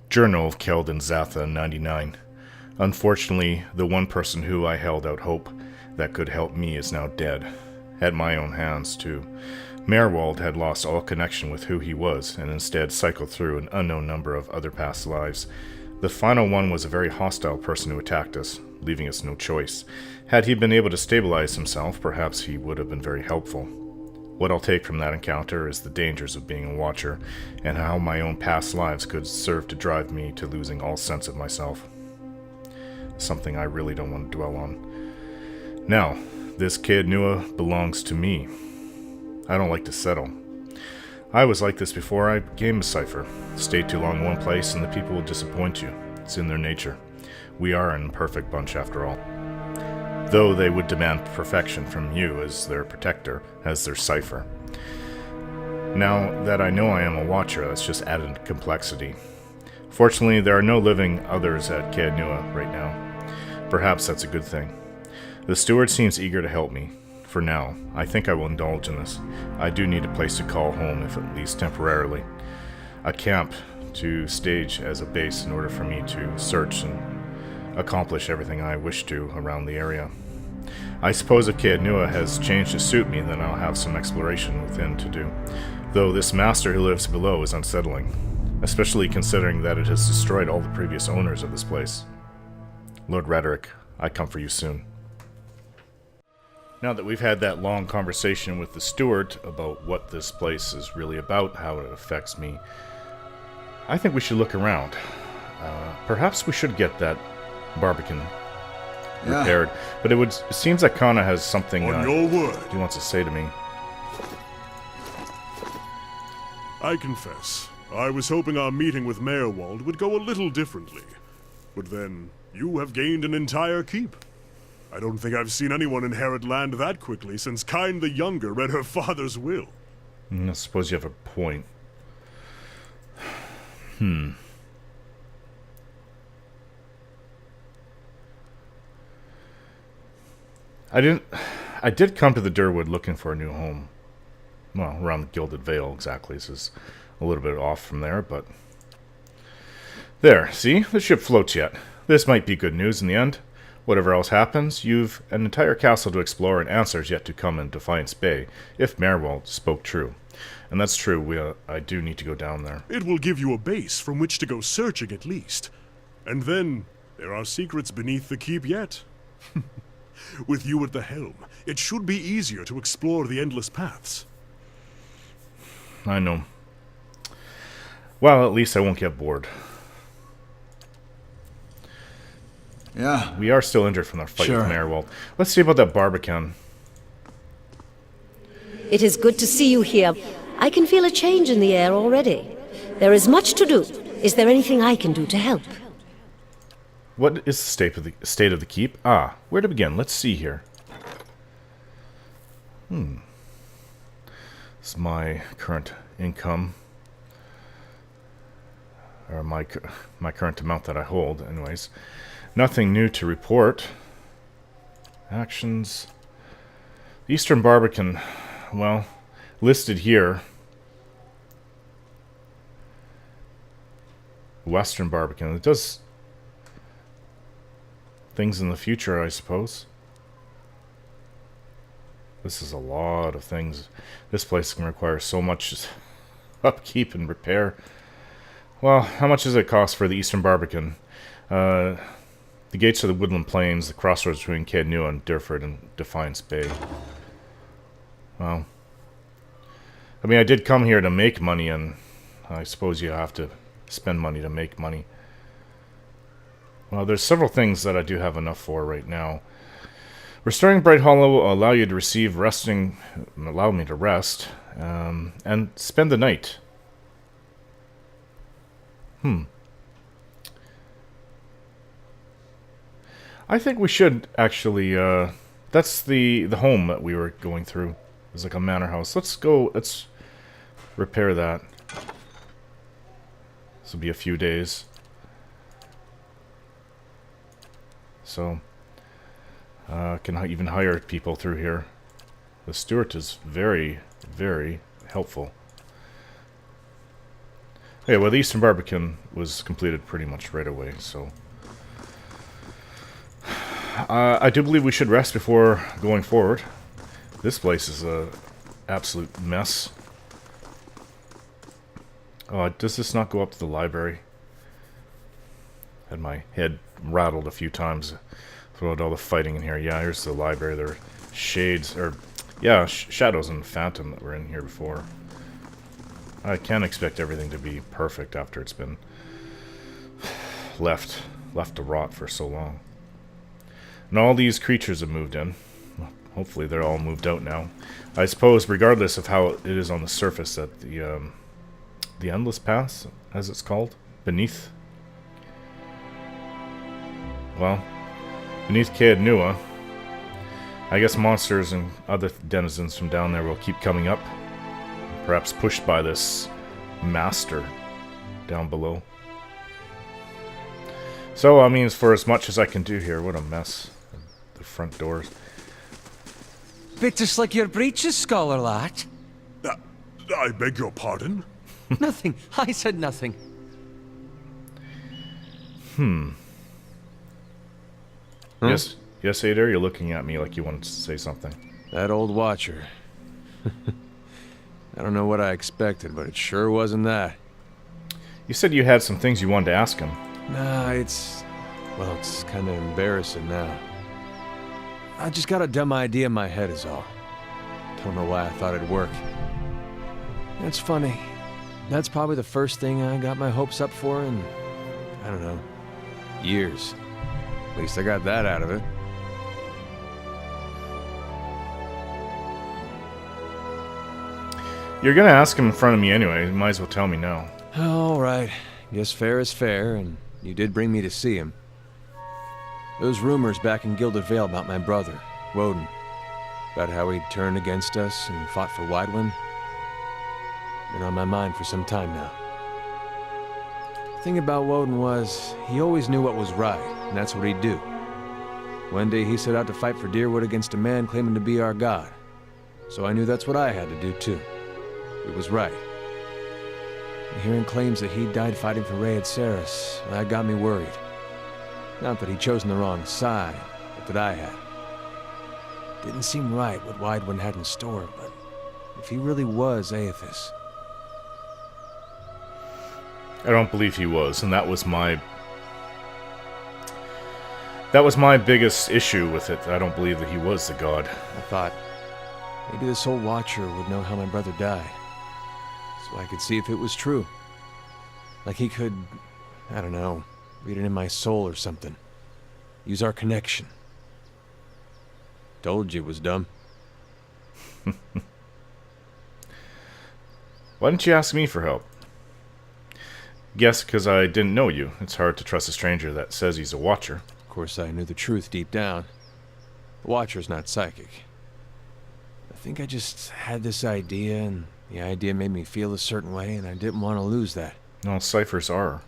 Journal of Caed Nua 99. Unfortunately, the one person who I held out hope that could help me is now dead. At my own hands, too. Merwald had lost all connection with who he was, and instead cycled through an unknown number of other past lives. The final one was a very hostile person who attacked us, leaving us no choice. Had he been able to stabilize himself, perhaps he would have been very helpful. What I'll take from that encounter is the dangers of being a watcher, and how my own past lives could serve to drive me to losing all sense of myself. Something I really don't want to dwell on. Now, this Caed Nua belongs to me. I don't like to settle. I was like this before I became a cipher. Stay too long in one place and the people will disappoint you. It's in their nature. We are an imperfect bunch after all. Though they would demand perfection from you as their protector, as their cipher. Now that I know I am a watcher, that's just added complexity. Fortunately, there are no living others at Caed Nua right now. Perhaps that's a good thing. The steward seems eager to help me. For now, I think I will indulge in this. I do need a place to call home, if at least temporarily. A camp to stage as a base in order for me to search and accomplish everything I wish to around the area. I suppose if Caed Nua has changed to suit me, then I'll have some exploration within to do. Though this master who lives below is unsettling, especially considering that it has destroyed all the previous owners of this place. Lord Raederic, I come for you soon. Now that we've had that long conversation with the steward about what this place is really about, how it affects me, I think we should look around. Perhaps we should get that barbican repaired. But it seems that Kana has something On your word. he wants to say to me. I confess, I was hoping our meeting with Merwald would go a little differently. But then, you have gained an entire keep. I don't think I've seen anyone inherit land that quickly since Caed the Younger read her father's will. I suppose you have a point. I did come to the Durwood looking for a new home. Well, around the Gilded Vale, exactly. This is a little bit off from there, but... There, see? The ship floats yet. This might be good news in the end. Whatever else happens, you've an entire castle to explore and answers yet to come in Defiance Bay, if Merwald spoke true. And that's true, I do need to go down there. It will give you a base from which to go searching at least. And then, there are secrets beneath the keep yet. With you at the helm, it should be easier to explore the endless paths. I know. Well, at least I won't get bored. Yeah. We are still injured from our fight Sure. with Merwald. Let's see about that barbican. It is good to see you here. I can feel a change in the air already. There is much to do. Is there anything I can do to help? What is the state of the keep? Ah, where to begin? Let's see here. This is my current income. Or my current amount that I hold, anyways. Nothing new to report. Actions. Eastern Barbican. Well, listed here. Western Barbican. It does things in the future, I suppose. This is a lot of things. This place can require so much upkeep and repair. Well, how much does it cost for the Eastern Barbican? The gates of the Woodland Plains, the crossroads between Caed Nua and Durford and Defiance Bay. Well, I mean, I did come here to make money, and I suppose you have to spend money to make money. Well, there's several things that I do have enough for right now. Restoring Bright Hollow will allow you to allow me to rest, and spend the night. I think we should actually, that's the home that we were going through. It was like a manor house. Let's repair that. This will be a few days. So, can even hire people through here. The steward is very, very helpful. Okay, well, the Eastern Barbican was completed pretty much right away, so... I do believe we should rest before going forward. This place is a absolute mess. Oh, does this not go up to the library? Had my head rattled a few times throughout all the fighting in here. Yeah, here's the library. There are shades, or... yeah, shadows and phantom that were in here before. I can't expect everything to be perfect after it's been left to rot for so long. And all these creatures have moved in. Hopefully they're all moved out now. I suppose, regardless of how it is on the surface, that the Endless Pass, as it's called, beneath... well, beneath Caed Nua, I guess monsters and other denizens from down there will keep coming up. Perhaps pushed by this master down below. So, I mean, for as much as I can do here, what a mess. The front doors. Bit to slick your breeches, scholar lad. I beg your pardon? Nothing. I said nothing. Huh? Yes, Adair, you're looking at me like you wanted to say something. That old watcher. I don't know what I expected, but it sure wasn't that. You said you had some things you wanted to ask him. Nah, well, it's kind of embarrassing now. I just got a dumb idea in my head is all. Don't know why I thought it'd work. It's funny. That's probably the first thing I got my hopes up for in, I don't know, years. At least I got that out of it. You're gonna ask him in front of me anyway. You might as well tell me now. All right. Guess fair is fair, and you did bring me to see him. Those rumors back in Gilded Vale about my brother, Woden, about how he'd turned against us and fought for Widewind, been on my mind for some time now. The thing about Woden was, he always knew what was right, and that's what he'd do. One day he set out to fight for Deerwood against a man claiming to be our god. So I knew that's what I had to do too. It was right. And hearing claims that he died fighting for Raedric, that got me worried. Not that he'd chosen the wrong side, but that I had. Didn't seem right what Widewind had in store, but if he really was Aethys... I don't believe he was, and that was my biggest issue with it. I don't believe that he was the god. I thought, maybe this old watcher would know how my brother died. So I could see if it was true. Like he could, I don't know, read it in my soul or something. Use our connection. Told you it was dumb. Why didn't you ask me for help? Guess because I didn't know you. It's hard to trust a stranger that says he's a watcher. Of course, I knew the truth deep down. The watcher's not psychic. I think I just had this idea, and the idea made me feel a certain way, and I didn't want to lose that. No, ciphers are.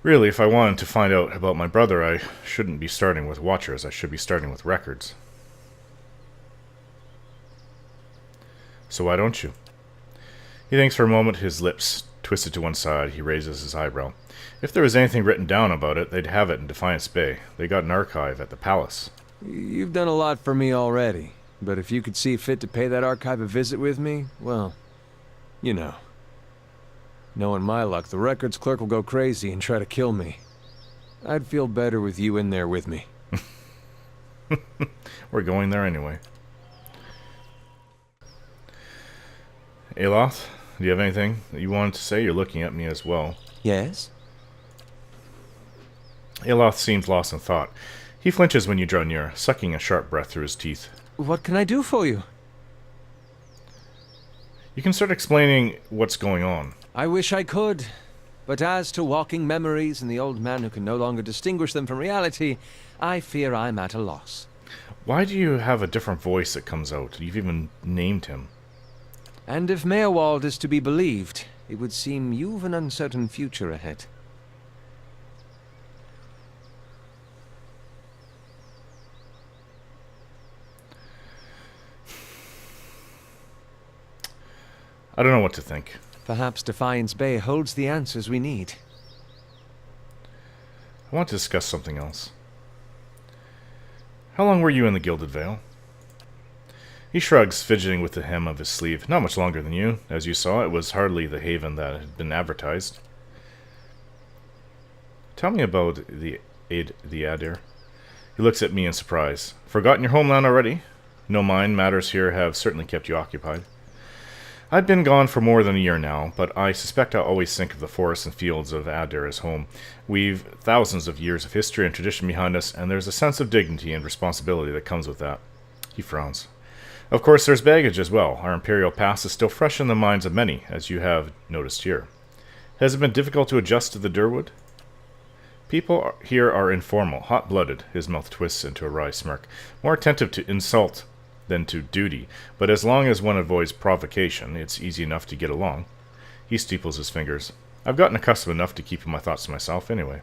Really, if I wanted to find out about my brother, I shouldn't be starting with watchers. I should be starting with records. So why don't you? He thinks for a moment, his lips twisted to one side. He raises his eyebrow. If there was anything written down about it, they'd have it in Defiance Bay. They got an archive at the palace. You've done a lot for me already, but if you could see fit to pay that archive a visit with me, well, you know. Knowing my luck, the records clerk will go crazy and try to kill me. I'd feel better with you in there with me. We're going there anyway. Aloth, do you have anything that you wanted to say? You're looking at me as well. Yes? Aloth seems lost in thought. He flinches when you draw near, sucking a sharp breath through his teeth. What can I do for you? You can start explaining what's going on. I wish I could. But as to walking memories and the old man who can no longer distinguish them from reality, I fear I'm at a loss. Why do you have a different voice that comes out? You've even named him. And if Mayorwald is to be believed, it would seem you've an uncertain future ahead. I don't know what to think. Perhaps Defiance Bay holds the answers we need. I want to discuss something else. How long were you in the Gilded Vale? He shrugs, fidgeting with the hem of his sleeve. Not much longer than you. As you saw, it was hardly the haven that had been advertised. Tell me about the Adir. He looks at me in surprise. Forgotten your homeland already? No, mine. Matters here have certainly kept you occupied. I've been gone for more than a year now, but I suspect I'll always think of the forests and fields of Adir as home. We've thousands of years of history and tradition behind us, and there's a sense of dignity and responsibility that comes with that. He frowns. Of course, there's baggage as well. Our imperial past is still fresh in the minds of many, as you have noticed here. Has it been difficult to adjust to the Durwood? People here are informal, hot-blooded. His mouth twists into a wry smirk. More attentive to insult than to duty, but as long as one avoids provocation, it's easy enough to get along. He steeples his fingers. I've gotten accustomed enough to keeping my thoughts to myself anyway.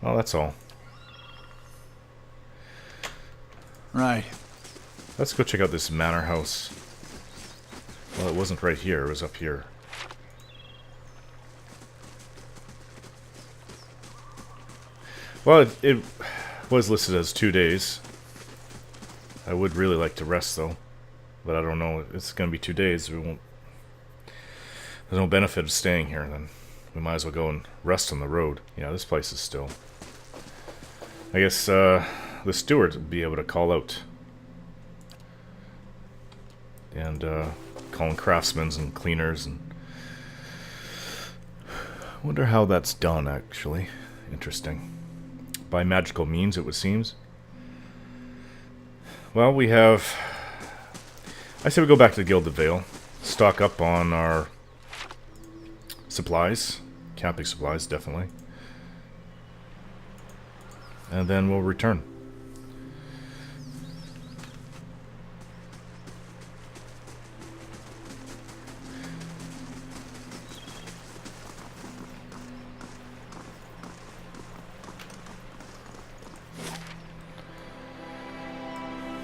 Well, that's all. Right. Let's go check out this manor house. Well, it wasn't right here, it was up here. Well, it was listed as 2 days. I would really like to rest, though. But I don't know. It's going to be 2 days. We won't. There's no benefit of staying here, then. We might as well go and rest on the road. Yeah, this place is still. I guess the steward would be able to call out. And calling craftsmen and cleaners. And I wonder how that's done, actually. Interesting. By magical means, it would seem. Well, we have... I say we go back to the Gilded Vale. Stock up on our supplies. Camping supplies, definitely. And then we'll return.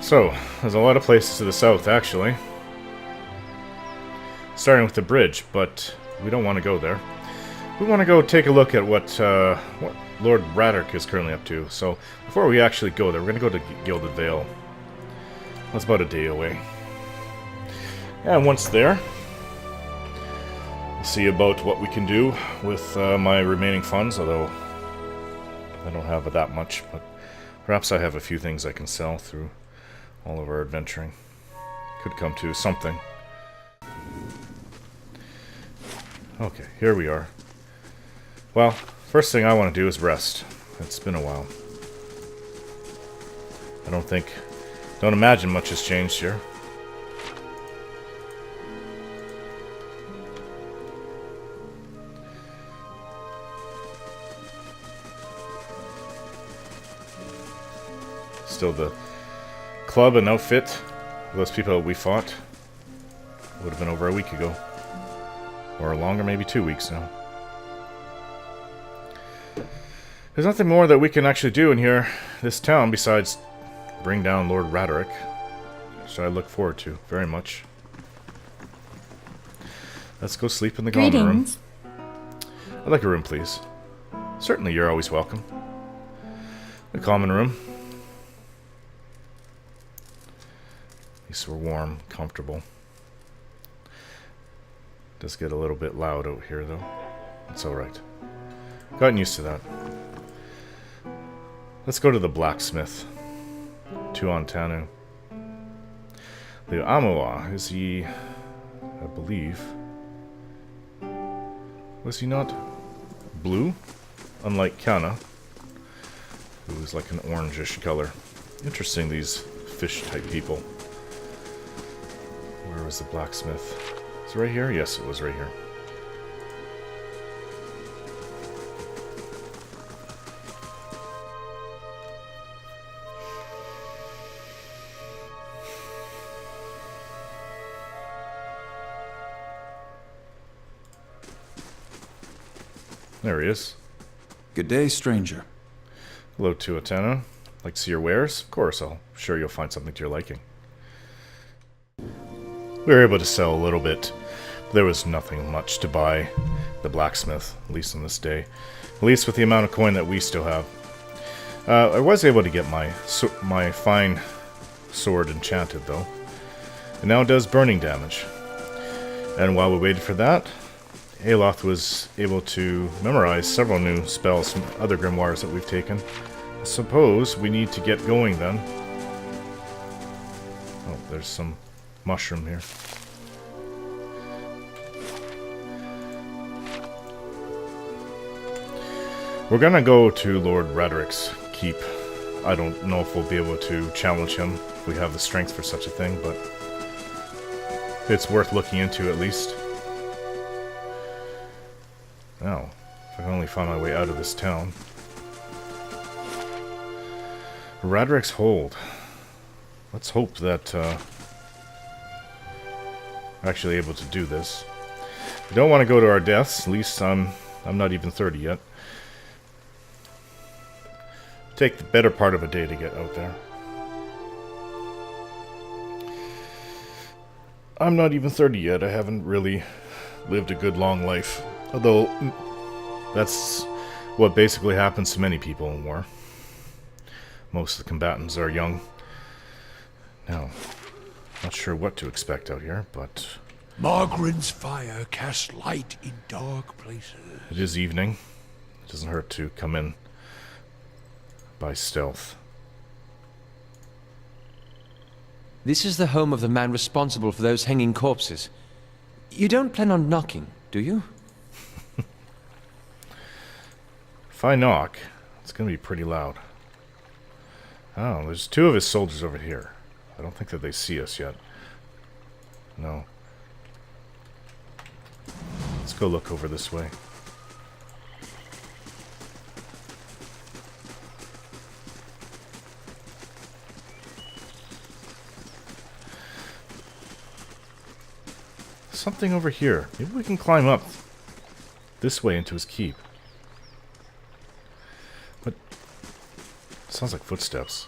So, there's a lot of places to the south, actually. Starting with the bridge, but we don't want to go there. We want to go take a look at what Lord Raederic is currently up to. So, before we actually go there, we're going to go to Gilded Vale. That's about a day away. And once there, we'll see about what we can do with my remaining funds, although I don't have that much, but perhaps I have a few things I can sell through all of our adventuring. Could come to something. Okay, here we are. Well, first thing I want to do is rest. It's been a while. Don't imagine much has changed here. Still the club and outfit. Those people that we fought would have been over a week ago. Or longer, maybe 2 weeks now. There's nothing more that we can actually do in here, this town, besides bring down Lord Raederic. Which I look forward to very much. Let's go sleep in the common room. I'd like a room, please. Certainly, you're always welcome. The common room. At least we're warm, comfortable. Does get a little bit loud out here, though. It's alright. Gotten used to that. Let's go to the blacksmith. Tuon Tanu. The Amoa, is he... I believe... Was he not blue? Unlike Kana, who is like an orangish color. Interesting, these fish-type people. Where was the blacksmith? Is it right here? Yes, it was right here. There he is. Good day, stranger. Hello, Tuatana. Like to see your wares? Of course, I'm sure you'll find something to your liking. We were able to sell a little bit There was nothing much to buy the blacksmith, at least in this day. At least with the amount of coin that we still have. I was able to get my fine sword enchanted, though. And now it does burning damage. And while we waited for that, Aloth was able to memorize several new spells from other grimoires that we've taken. I suppose we need to get going then. Oh, there's some mushroom here. We're gonna go to Lord Raederic's keep. I don't know if we'll be able to challenge him if we have the strength for such a thing, but it's worth looking into at least. Now, if I can only find my way out of this town. Raederic's hold. Let's hope that we're actually able to do this. We don't want to go to our deaths. At least I'm not even 30 yet. Take the better part of a day to get out there. I'm not even 30 yet. I haven't really lived a good long life. Although, that's what basically happens to many people in war. Most of the combatants are young. Now, not sure what to expect out here, but... Margaren's fire casts light in dark places. It is evening. It doesn't hurt to come in by stealth. This is the home of the man responsible for those hanging corpses. You don't plan on knocking, do you? If I knock, it's going to be pretty loud. Oh, there's two of his soldiers over here. I don't think that they see us yet. No. Let's go look over this way. Something over here. Maybe we can climb up this way into his keep. But sounds like footsteps.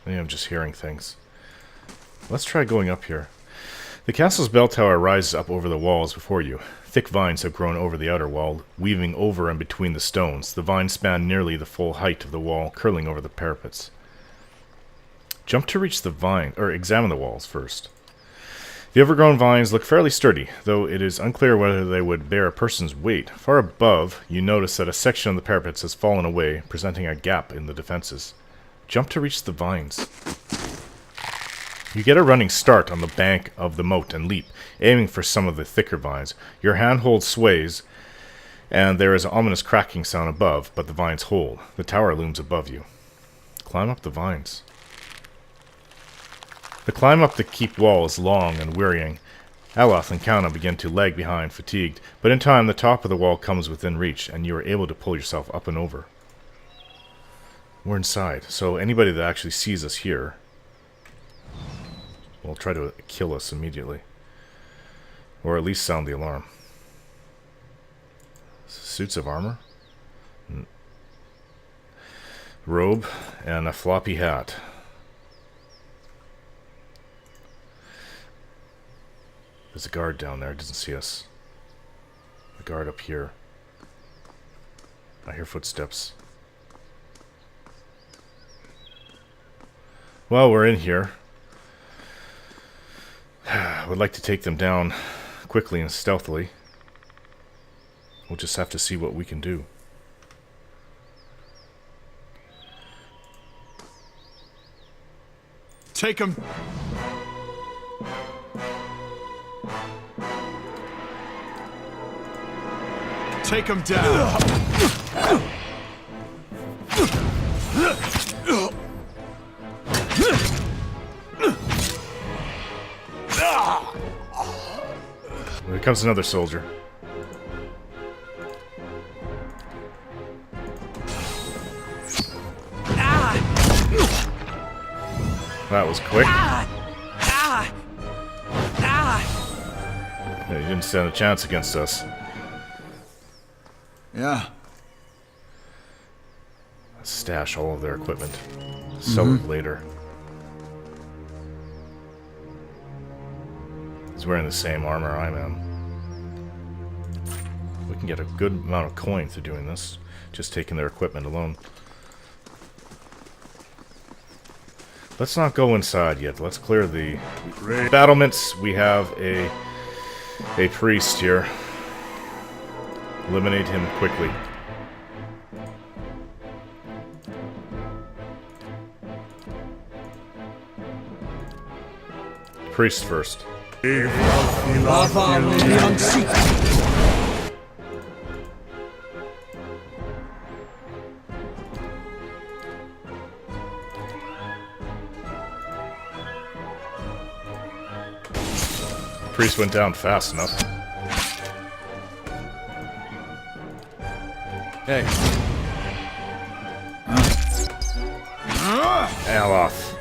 Maybe I'm just hearing things. Let's try going up here. The castle's bell tower rises up over the walls before you. Thick vines have grown over the outer wall, weaving over and between the stones. The vines span nearly the full height of the wall, curling over the parapets. Jump to reach the vine, or examine the walls first. The overgrown vines look fairly sturdy, though it is unclear whether they would bear a person's weight. Far above, you notice that a section of the parapets has fallen away, presenting a gap in the defenses. Jump to reach the vines. You get a running start on the bank of the moat and leap, aiming for some of the thicker vines. Your handhold sways, and there is an ominous cracking sound above, but the vines hold. The tower looms above you. Climb up the vines. The climb up the keep wall is long and wearying. Aloth and Kauna begin to lag behind, fatigued, but in time the top of the wall comes within reach, and you are able to pull yourself up and over. We're inside, so anybody that actually sees us here will try to kill us immediately. Or at least sound the alarm. Suits of armor? Robe and a floppy hat. There's a guard down there, doesn't see us. A guard up here. I hear footsteps. Well, we're in here. I would like to take them down quickly and stealthily. We'll just have to see what we can do. Take him. Take him down. Here comes another soldier. That was quick. Yeah, he didn't stand a chance against us. Yeah. Stash all of their equipment. Sell it later. He's wearing the same armor I am. We can get a good amount of coin through doing this, just taking their equipment alone. Let's not go inside yet. Let's clear the battlements. We have a priest here. Eliminate him quickly. Priest first. Priest went down fast enough. Hey. Aloth.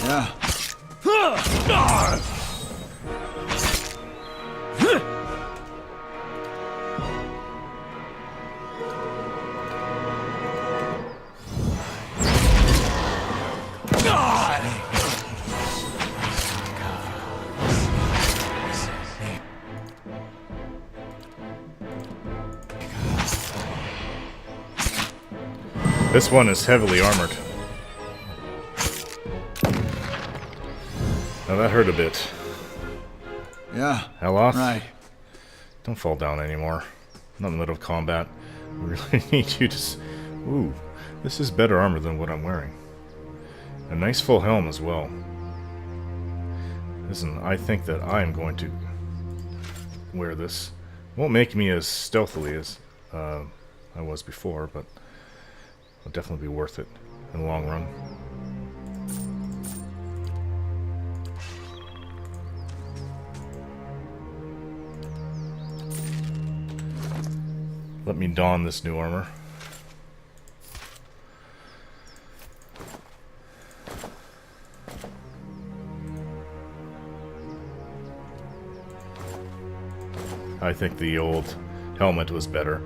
Yeah. This one is heavily armored. Now that hurt a bit. Yeah. Aloth? Right. Don't fall down anymore. Not in the middle of combat. We really need you to... Ooh, this is better armor than what I'm wearing. A nice full helm as well. Listen, I think that I am going to wear this. Won't make me as stealthily as I was before, but it'll definitely be worth it in the long run. Let me don this new armor. I think the old helmet was better.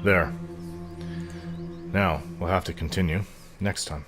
There. Now, we'll have to continue next time.